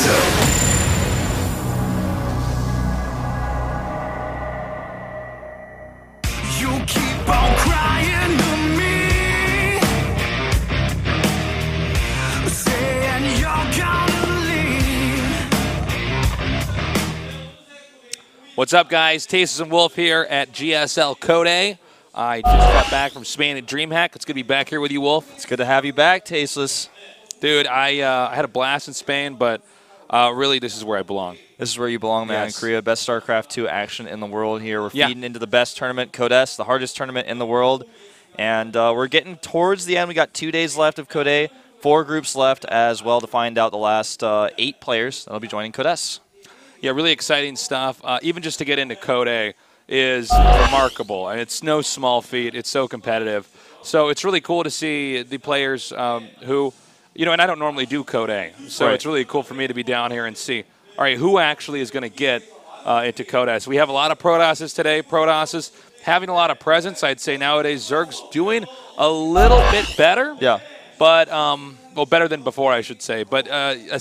You keep on crying to me, saying you're gonna leave. What's up, guys? Tasteless and Wolf here at GSL Code A. I just got back from Spain at DreamHack. It's good to be back here with you, Wolf. It's good to have you back, Tasteless. Dude, I had a blast in Spain, but really this is where I belong. This is where you belong, man. Yes. In Korea, best StarCraft II action in the world here. We're feeding into the best tournament, Code S, the hardest tournament in the world. And we're getting towards the end. We got 2 days left of Code A, 4 groups left as well to find out the last 8 players that'll be joining Code S. Yeah, really exciting stuff. Even just to get into Code A is remarkable. And it's no small feat. It's so competitive. So it's really cool to see the players who, you know, and I don't normally do Code A. So It's really cool for me to be down here and see, all right, who actually is going to get into Code S. We have a lot of Protosses today. Protosses having a lot of presence. I'd say nowadays Zerg's doing a little bit better. Yeah. But, well, better than before, I should say. But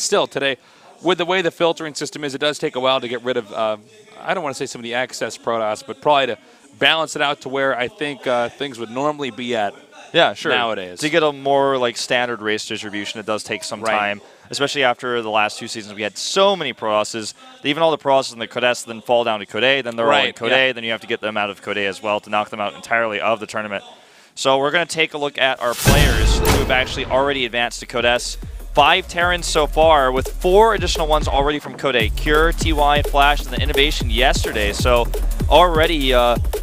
still, today, with the way the filtering system is, it does take a while to get rid of, I don't want to say some of the excess Protoss, but probably to balance it out to where I think things would normally be at. Yeah, sure. Nowadays. To get a more like standard race distribution, it does take some time, especially after the last 2 seasons. We had so many Protosses. Even all the Protosses in the Code S then fall down to Code A, then they're all in Code A, then you have to get them out of Code A as well to knock them out entirely of the tournament. So we're going to take a look at our players who have actually already advanced to Code S. 5 Terrans so far, with 4 additional ones already from Code A. Cure, TY, Flash, and the Innovation yesterday. So already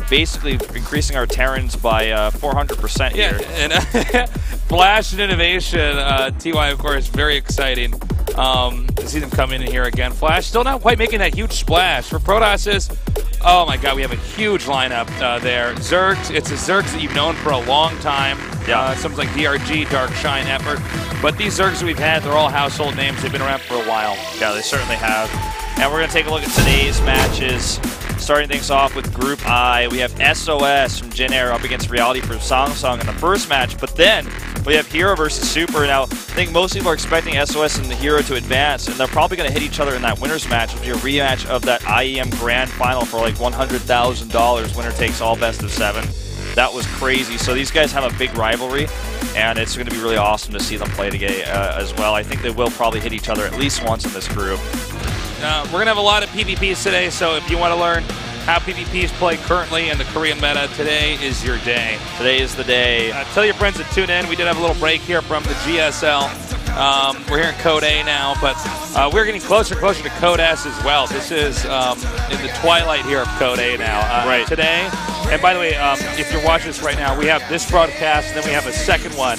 basically increasing our Terrans by 400% here. Yeah, and Flash and Innovation, TY, of course, very exciting to see them come in here again. Flash still not quite making that huge splash. For Protosses, oh my god, we have a huge lineup there. Zergs, it's a Zergs that you've known for a long time. Yeah. Something like DRG, Dark Shine, Effort. But these Zergs that we've had, they're all household names. They've been around for a while. Yeah, they certainly have. And we're going to take a look at today's matches. Starting things off with Group I, we have SOS from Jin Air up against Reality from Samsung in the first match. But then we have Hero versus Super. Now, I think most people are expecting SOS and the Hero to advance, and they're probably going to hit each other in that winner's match, which will be a rematch of that IEM Grand Final for like $100,000. Winner takes all best of 7. That was crazy. So these guys have a big rivalry, and it's going to be really awesome to see them play together as well. I think they will probably hit each other at least once in this group. We're going to have a lot of PvPs today, so if you want to learn how PvPs play currently in the Korean meta, today is your day. Today is the day. Tell your friends to tune in. We did have a little break here from the GSL. We're here in Code A now, but we're getting closer and closer to Code S as well. This is in the twilight here of Code A now. Today, and by the way, if you're watching this right now, we have this broadcast, and then we have a second one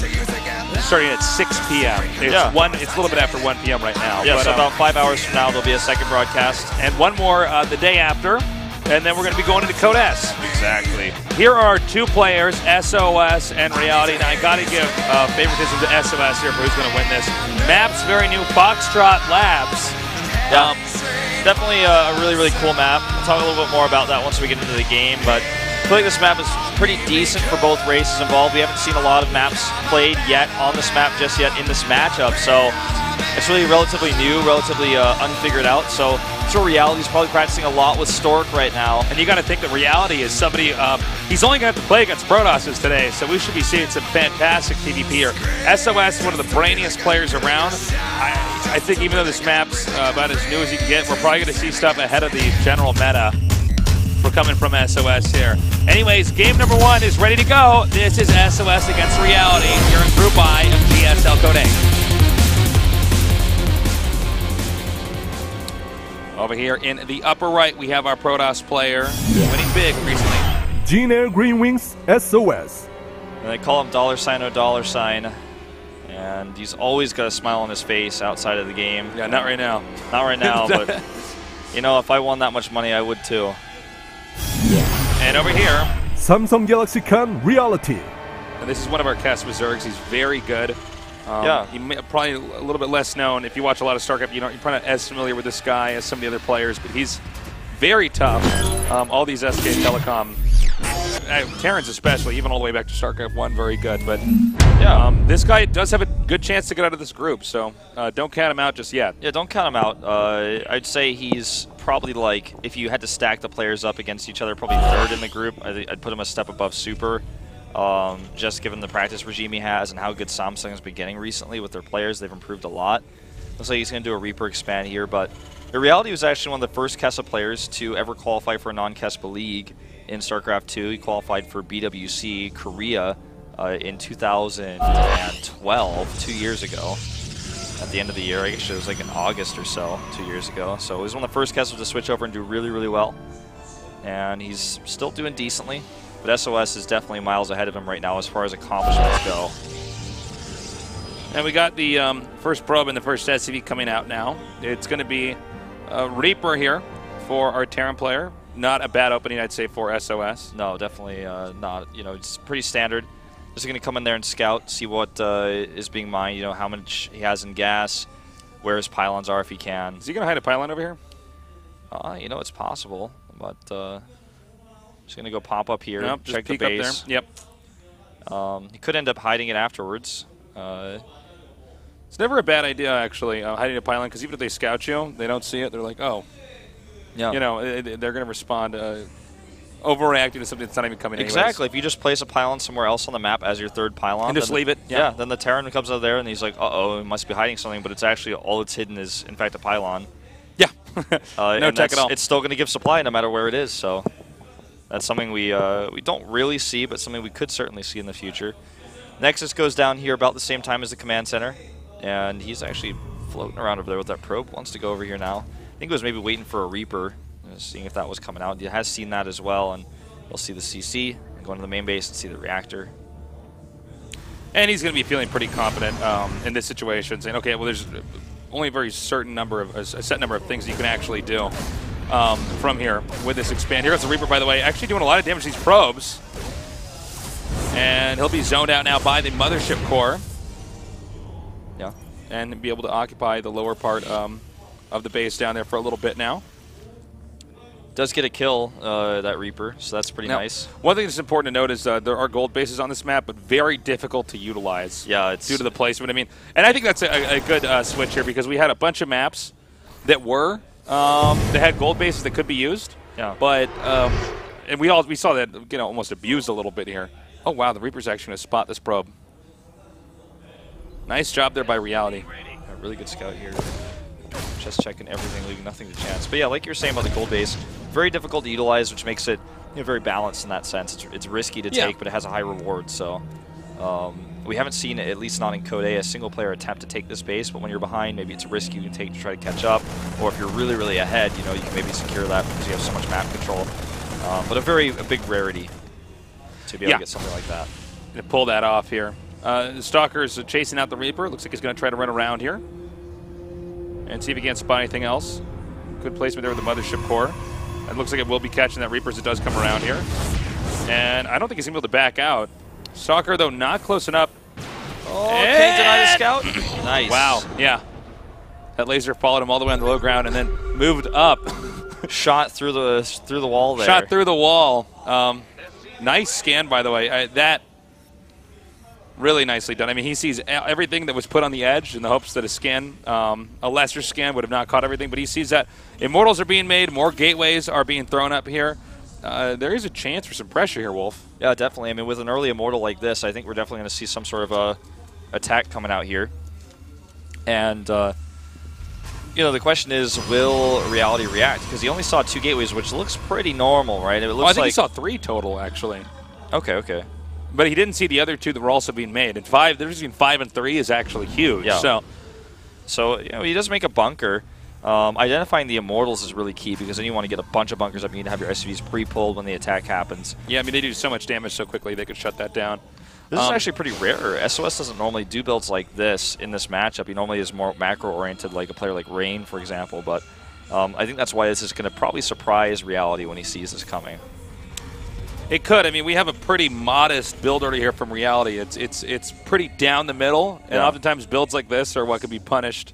starting at 6 p.m. It's it's a little bit after 1 p.m. right now. Yeah, so about 5 hours from now, there'll be a second broadcast. And one more the day after, and then we're going to be going into Code S. Exactly. Here are 2 players, SOS and Reality. Now, I got to give favoritism to SOS here for who's going to win this. Map's very new, Foxtrot Labs. Yeah. Definitely a really, really cool map. We'll talk a little bit more about that once we get into the game, but I feel like this map is pretty decent for both races involved. We haven't seen a lot of maps played yet on this map just yet in this matchup, so it's really relatively new, relatively unfigured out. So Reality's probably practicing a lot with Stork right now. And you got to think that Reality is somebody, he's only going to have to play against Protosses today, so we should be seeing some fantastic PvP here. SOS is one of the brainiest players around. I think even though this map's about as new as you can get, we're probably going to see stuff ahead of the general meta. We're coming from SOS here. Anyways, game number 1 is ready to go. This is SOS against Reality here in Group I of GSL Code A. Over here in the upper right, we have our Protoss player winning big recently. Jin Air Green Wings SOS. And they call him $$, and he's always got a smile on his face outside of the game. Yeah, not right now. Not right now, but you know, if I won that much money, I would too. And over here, Samsung Galaxy Con Reality. And this is one of our cast with Zergs. He's very good. Probably a little bit less known. If you watch a lot of StarCraft, you're probably not as familiar with this guy as some of the other players, but he's very tough. All these SK Telecom Terrans especially, even all the way back to StarCraft 1, very good. But Yeah. this guy does have a good chance to get out of this group, so don't count him out just yet. Yeah, don't count him out. I'd say he's probably like, if you had to stack the players up against each other, probably third in the group. I'd put him a step above Super, just given the practice regime he has and how good Samsung has been getting recently with their players. They've improved a lot. Looks like he's going to do a Reaper expand here, but in reality, he was actually one of the first Kessa players to ever qualify for a non-Kespa league in StarCraft 2. He qualified for BWC Korea in 2012, 2 years ago. At the end of the year, I guess it was like in August or so, 2 years ago. So he was one of the first Kessas to switch over and do really, really well. And he's still doing decently, but SOS is definitely miles ahead of him right now as far as accomplishments go. And we got the first probe and the first SCV coming out now. It's going to be a Reaper here for our Terran player. Not a bad opening, I'd say, for SOS. No, definitely not. You know, it's pretty standard. Just going to come in there and scout, see what is being mined, you know, how much he has in gas, where his pylons are if he can. Is he going to hide a pylon over here? You know, it's possible, but just going to go pop up here, nope, check just the peek base. up there. Yep. He could end up hiding it afterwards. It's never a bad idea, actually, hiding a pylon, because even if they scout you, they don't see it. They're like, oh. Yeah. You know, they're going to respond overreacting to something that's not even coming anyways. Exactly. If you just place a pylon somewhere else on the map as your third pylon. And just leave it. Yeah. Then the Terran comes out there and he's like, uh-oh, he must be hiding something, but it's actually all it's hidden is, in fact, a pylon. Yeah. No tech at all. It's still going to give supply no matter where it is, so that's something we don't really see, but something we could certainly see in the future. Nexus goes down here about the same time as the command center, and he's actually floating around over there with that probe. Wants to go over here now. I think he was maybe waiting for a Reaper, seeing if that was coming out. He has seen that as well, and we'll see the CC, and go into the main base and see the reactor. And he's going to be feeling pretty confident in this situation, saying, okay, well, there's only a very certain number of, a set number of things you can actually do from here with this expand. Here's the Reaper, by the way, actually doing a lot of damage to these probes. And he'll be zoned out now by the mothership core. Yeah. And be able to occupy the lower part of the base down there for a little bit now. Does get a kill, that Reaper, so that's pretty nice. One thing that's important to note is there are gold bases on this map, but very difficult to utilize. Yeah, it's due to the placement. I mean, and I think that's a good switch here, because we had a bunch of maps that were that had gold bases that could be used. Yeah. But and we saw that, you know, almost abused a little bit here. Oh wow, the Reaper's actually going to spot this probe. Nice job there by Reality. A really good scout here. Just checking everything, leaving nothing to chance. But yeah, like you were saying about the gold base, very difficult to utilize, which makes it, you know, very balanced in that sense. It's risky to take, but it has a high reward. So we haven't seen, at least not in Code A, a single player attempt to take this base. But when you're behind, maybe it's a risk you can take to try to catch up. Or if you're really, really ahead, you know, you can maybe secure that because you have so much map control. But a big rarity to be able to get something like that. Gonna pull that off here. Stalker's chasing out the Reaper. Looks like he's going to try to run around here and see if he can't spot anything else. Good placement there with the mothership core. It looks like it will be catching that Reaper as it does come around here. And I don't think he's going to be able to back out. Stalker, though, not close enough. Oh, can't deny the scout. Nice. Wow, yeah. That laser followed him all the way on the low ground and then moved up. Shot through the wall there. Shot through the wall. Nice scan, by the way. That really nicely done. I mean, he sees everything that was put on the edge in the hopes that a scan, a lesser scan, would have not caught everything. But he sees that Immortals are being made, more gateways are being thrown up here. There is a chance for some pressure here, Wolf. Yeah, definitely. I mean, with an early Immortal like this, I think we're definitely going to see some sort of attack coming out here. And, you know, the question is, will Reality react? Because he only saw 2 gateways, which looks pretty normal, right? It looks I think he saw 3 total, actually. Okay. But he didn't see the other 2 that were also being made. And 5, the difference between 5 and 3 is actually huge. Yeah. So you know, he does make a bunker. Identifying the Immortals is really key, because then you want to get a bunch of bunkers up. You need to have your SCVs pre-pulled when the attack happens. Yeah, I mean, they do so much damage so quickly they could shut that down. This is actually pretty rare. SOS doesn't normally do builds like this in this matchup. He normally is more macro-oriented, like a player like Rain, for example. But I think that's why this is going to probably surprise Reality when he sees this coming. It could. I mean, we have a pretty modest build order here from Reality. It's pretty down the middle, and oftentimes builds like this are what could be punished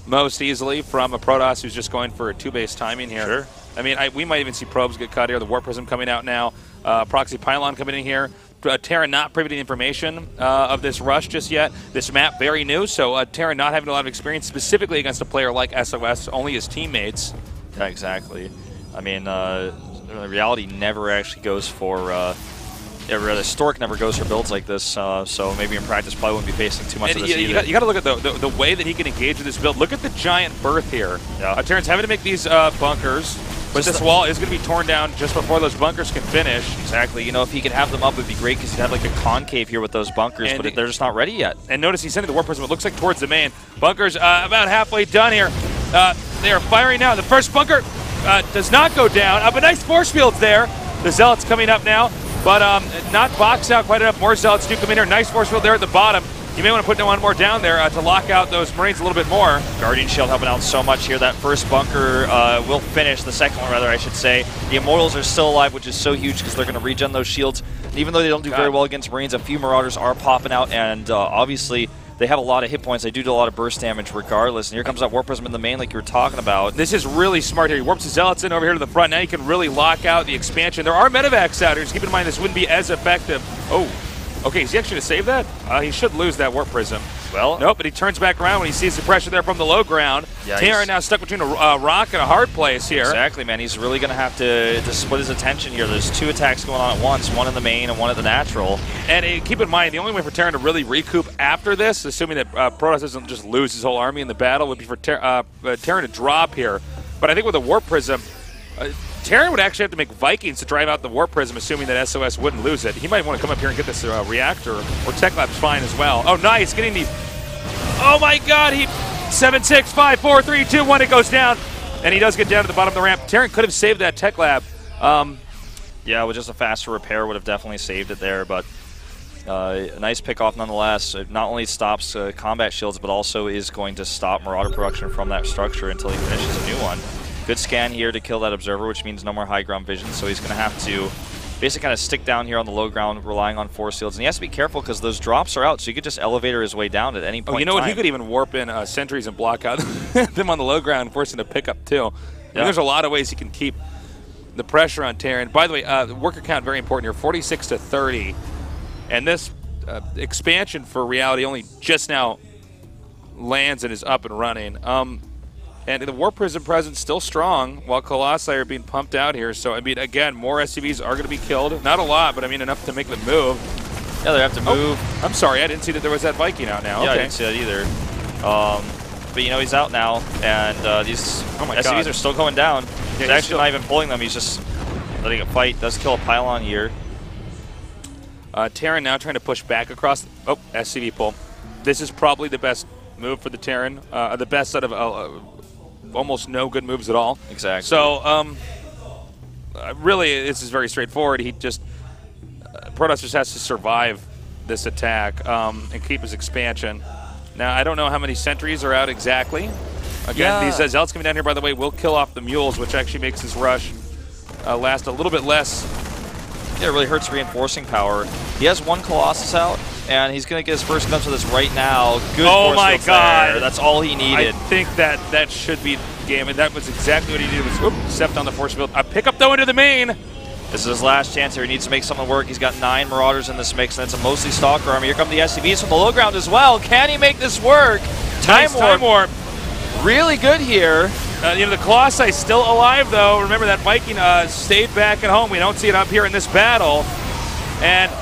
most easily from a Protoss who's just going for a 2-base timing here. Sure. I mean, we might even see probes get cut here. The Warp Prism coming out now. Proxy Pylon coming in here. Terran not privy to the information of this rush just yet. This map very new, so Terran not having a lot of experience specifically against a player like SOS, only his teammates. Yeah, exactly. I mean, Reality never actually goes for... rather, Stork never goes for builds like this, so maybe in practice probably wouldn't be facing too much of this either. You got to look at the way that he can engage with this build. Look at the giant berth here. Yeah. Terran's having to make these bunkers, but this wall is going to be torn down just before those bunkers can finish. Exactly. You know, if he could have them up, it would be great because he'd have like a concave here with those bunkers, but they're just not ready yet. And notice he's sending the Warp Prism, it looks like towards the main. Bunkers about halfway done here. They are firing now. The first bunker does not go down. But nice force fields there. The Zealots coming up now. But not boxed out quite enough. More Zealots do come in here. Nice force field there at the bottom. You may want to put one more down there to lock out those Marines a little bit more. Guardian Shield helping out so much here. That first bunker will finish. The second one, rather, I should say. The Immortals are still alive, which is so huge because they're going to regen those shields. And even though they don't do very well against Marines, a few Marauders are popping out. And obviously, they have a lot of hit points. They do a lot of burst damage regardless. And here comes that Warp Prism in the main like you were talking about. This is really smart here. He warps the Zealots in over here to the front. Now you can really lock out the expansion. There are medevacs out here. Just keep in mind this wouldn't be as effective. Oh, okay. Is he actually going to save that? He should lose that Warp Prism. Well, nope, but he turns back around when he sees the pressure there from the low ground. Yeah, Terran now stuck between a rock and a hard place here. Exactly, man. He's really going to have to split his attention here. There's two attacks going on at once, one in the main and one at the natural. And keep in mind, the only way for Terran to really recoup after this, assuming that Protoss doesn't just lose his whole army in the battle, would be for Terran to drop here. But I think with the Warp Prism, Terran would actually have to make Vikings to drive out the Warp Prism, assuming that SOS wouldn't lose it. He might want to come up here and get this reactor, or Tech Lab's fine as well. Oh, nice, getting these. Oh my God, he 7, 6, 5, 4, 3, 2, 1, it goes down. And he does get down to the bottom of the ramp. Terran could have saved that Tech Lab. Yeah, with just a faster repair would have definitely saved it there, but a nice pickoff nonetheless. It not only stops combat shields, but also is going to stop Marauder production from that structure until he finishes a new one. Good scan here to kill that Observer, which means no more high ground vision, so he's going to have to basically kind of stick down here on the low ground, relying on force fields. And he has to be careful because those drops are out, so you could just elevator his way down at any point. Oh, you know what? He could even warp in sentries and block out them on the low ground and force him to pick up too. Yeah. There's a lot of ways he can keep the pressure on Terran. By the way, worker count very important here, 46 to 30. And this expansion for Reality only just now lands and is up and running. And the Warp Prism presence still strong, while Colossi are being pumped out here. So, I mean, again, more SCVs are going to be killed. Not a lot, but I mean enough to make them move. Yeah, they have to move. Oh, I'm sorry, I didn't see that there was that Viking out now. Yeah, okay. I didn't see that either. But, you know, he's out now, and these SCVs are still going down. Yeah, he's actually not even pulling them. He's just letting it fight. Does kill a pylon here. Terran now trying to push back across. Oh, SCV pull. This is probably the best move for the Terran. The best out of almost no good moves at all. Exactly. So, really, this is very straightforward. He just Protoss just has to survive this attack and keep his expansion. Now, I don't know how many sentries are out exactly. Again, these Zealots coming down here, by the way, will kill off the mules, which actually makes this rush last a little bit less. Yeah, it really hurts reinforcing power. He has one Colossus out, and he's going to get his first glimpse of this right now. Good oh my God. There. That's all he needed. I think that should be game, and that was exactly what he did. Was stepped on the force field. A pickup though into the main. This is his last chance here. He needs to make something work. He's got 9 Marauders in this mix, and it's a mostly Stalker army. Here come the SCVs from the low ground as well. Can he make this work? Time warp. Really good here. You know, the Colossi still alive, though. Remember that Viking stayed back at home. We don't see it up here in this battle. And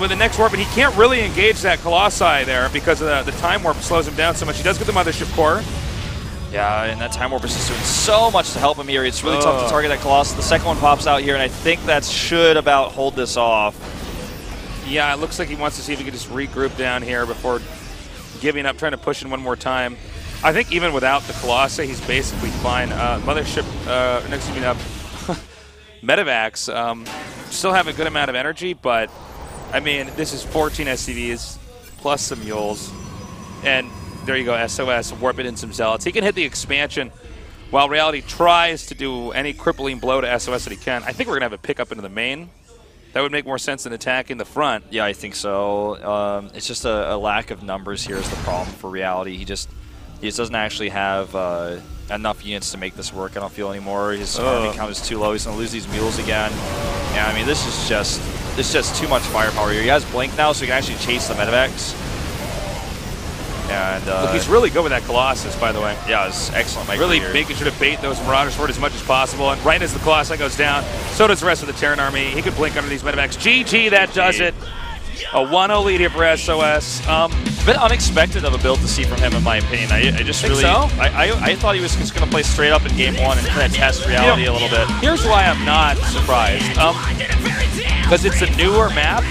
with the next warp, but he can't really engage that Colossi there because of the time warp slows him down so much. He does get the Mothership Core. Yeah, and that time warp is just doing so much to help him here. It's really tough to target that Colossus. The second one pops out here, and I think that should about hold this off. Yeah, it looks like he wants to see if he can just regroup down here before giving up, trying to push in one more time. I think even without the Colossi, he's basically fine. Mothership, next to me up, Medevacs still have a good amount of energy, but I mean, this is 14 SCVs plus some mules, and there you go, SOS, warping in some Zealots. He can hit the expansion while Reality tries to do any crippling blow to SOS that he can. I think we're going to have a pickup into the main. That would make more sense than attacking the front. Yeah, I think so. It's just a lack of numbers here is the problem for Reality. He just doesn't actually have enough units to make this work, I don't feel anymore. His army count is too low. He's going to lose these mules again. Yeah, I mean, this is just too much firepower here. He has Blink now, so he can actually chase the Medivacs. And Look, he's really good with that Colossus, by the way. yeah, it's excellent. Really making sure to bait those Marauders forward as much as possible. And right as the Colossus goes down, so does the rest of the Terran army. He could blink under these Medivacs. GG, that does it. A 1-0 lead here for SOS. A bit unexpected of a build to see from him, in my opinion. I just Think really, so? I thought he was just going to play straight up in game 1 and kind of test reality a little bit. Here's why I'm not surprised. Because it's a newer map,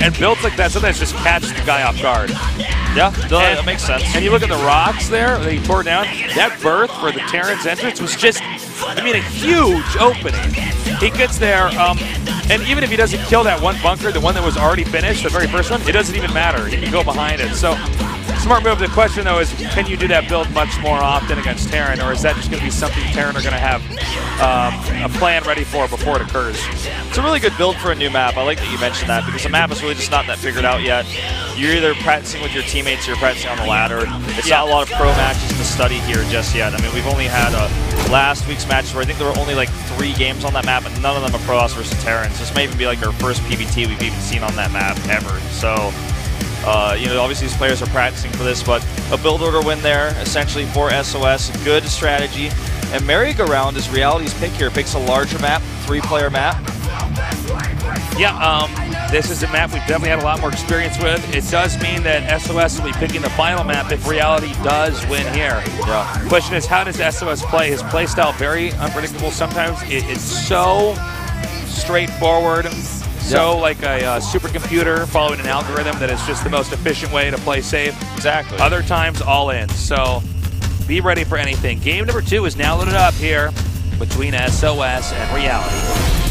and builds like that sometimes just catch the guy off guard. Yeah, that makes sense. And you look at the rocks there that he tore down, that berth for the Terran's entrance was just, I mean, a huge opening. He gets there, and even if he doesn't kill that one bunker, the one that was already finished, the very first one, it doesn't even matter. He can go behind it. So, smart move. The question, though, is can you do that build much more often against Terran, or is that just going to be something Terran are going to have a plan ready for before it occurs? It's a really good build for a new map. I like that you mentioned that because the map is really just not that figured out yet. You're either practicing with your teammates or you're practicing on the ladder. It's not a lot of pro matches to study here just yet. I mean, we've only had last week's matches where I think there were only like 3 games on that map, and none of them are Protoss versus Terrans. This may even be like our first PvT we've even seen on that map ever. So, you know, obviously these players are practicing for this, but a build order win there, essentially for SOS. Good strategy. And Merry-Go-Round is Reality's pick here. Picks a larger map, 3-player map. Yeah, this is a map we've definitely had a lot more experience with. It does mean that SOS will be picking the final map if Reality does win here. Yeah. The question is, how does SOS play? His play style very unpredictable sometimes. It's so straightforward, so like a supercomputer following an algorithm that is just the most efficient way to play safe. Exactly. Other times, all in. So be ready for anything. Game number 2 is now loaded up here between SOS and Reality.